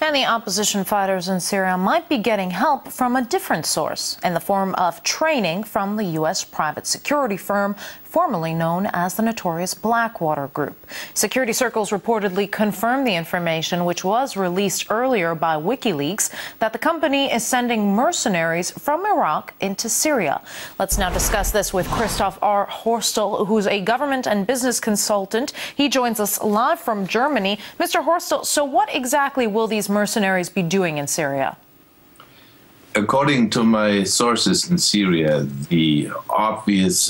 And the opposition fighters in Syria might be getting help from a different source in the form of training from the U.S. private security firm formerly known as the notorious Blackwater Group. Security circles reportedly confirmed the information, which was released earlier by WikiLeaks, that the company is sending mercenaries from Iraq into Syria. Let's now discuss this with Christoph R. Horstel, who's a government and business consultant. He joins us live from Germany. Mr. Horstel, so what exactly will these mercenaries be doing in Syria? According to my sources in Syria, the obvious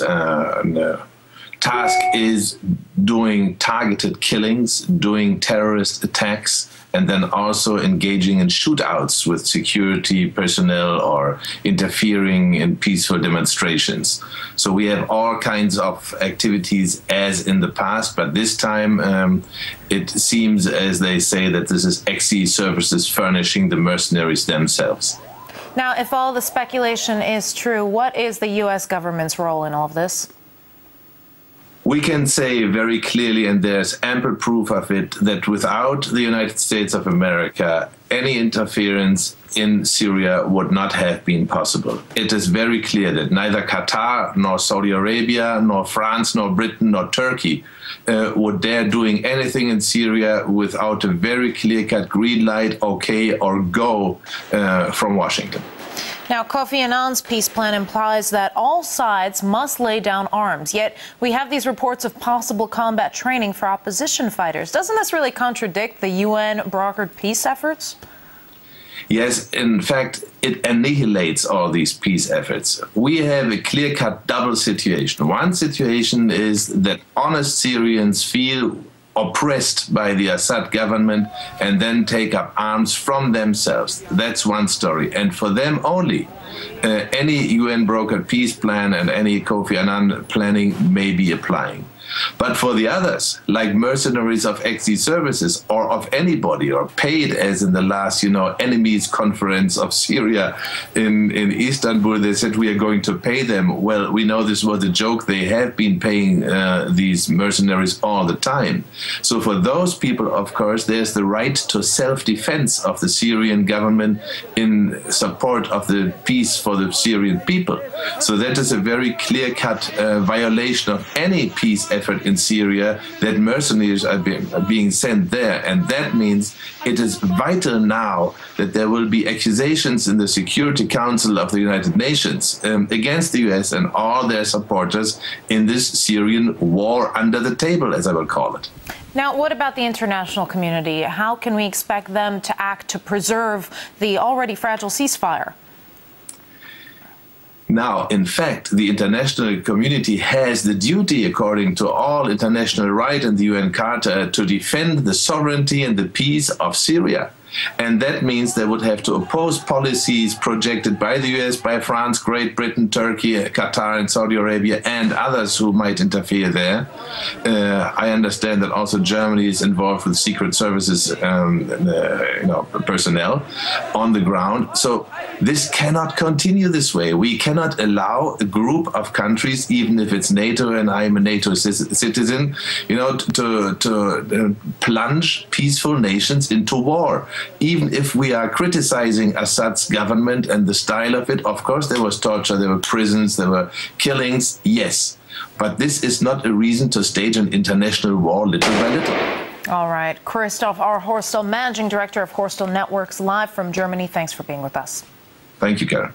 task is doing targeted killings, doing terrorist attacks, and then also engaging in shootouts with security personnel or interfering in peaceful demonstrations. So we have all kinds of activities as in the past, but this time it seems, as they say, that this is XE services furnishing the mercenaries themselves. Now, if all the speculation is true, what is the U.S. government's role in all of this? We can say very clearly, and there's ample proof of it, that without the United States of America, any interference in Syria would not have been possible. It is very clear that neither Qatar, nor Saudi Arabia, nor France, nor Britain, nor Turkey would dare doing anything in Syria without a very clear-cut green light, okay, or go from Washington. Now, Kofi Annan's peace plan implies that all sides must lay down arms, yet we have these reports of possible combat training for opposition fighters. Doesn't this really contradict the UN-brokered peace efforts? Yes, in fact, it annihilates all these peace efforts. We have a clear-cut double situation. One situation is that honest Syrians feel oppressed by the Assad government and then take up arms from themselves. That's one story. And for them only, any UN-brokered peace plan and any Kofi Annan planning may be applying. But for the others, like mercenaries of XE services or of anybody, or paid as in the last, enemies conference of Syria in Istanbul, they said we are going to pay them. Well, we know this was a joke. They have been paying these mercenaries all the time. So for those people, of course, there's the right to self-defense of the Syrian government in support of the peace for the Syrian people. So that is a very clear-cut violation of any peace effort in Syria, that mercenaries are being sent there. And that means it is vital now that there will be accusations in the Security Council of the United Nations against the US and all their supporters in this Syrian war under the table, as I will call it. Now, what about the international community? How can we expect them to act to preserve the already fragile ceasefire? Now, in fact, the international community has the duty, according to all international right and the UN Charter, to defend the sovereignty and the peace of Syria. And that means they would have to oppose policies projected by the US, by France, Great Britain, Turkey, Qatar, and Saudi Arabia, and others who might interfere there. I understand that also Germany is involved with secret services personnel on the ground. So this cannot continue this way. We cannot allow a group of countries, even if it's NATO and I'm a NATO citizen, to plunge peaceful nations into war. Even if we are criticizing Assad's government and the style of it, of course there was torture, there were prisons, there were killings, yes. But this is not a reason to stage an international war little by little. All right. Christoph R. Horstel, Managing Director of Horstel Networks, live from Germany. Thanks for being with us. Thank you, Karen.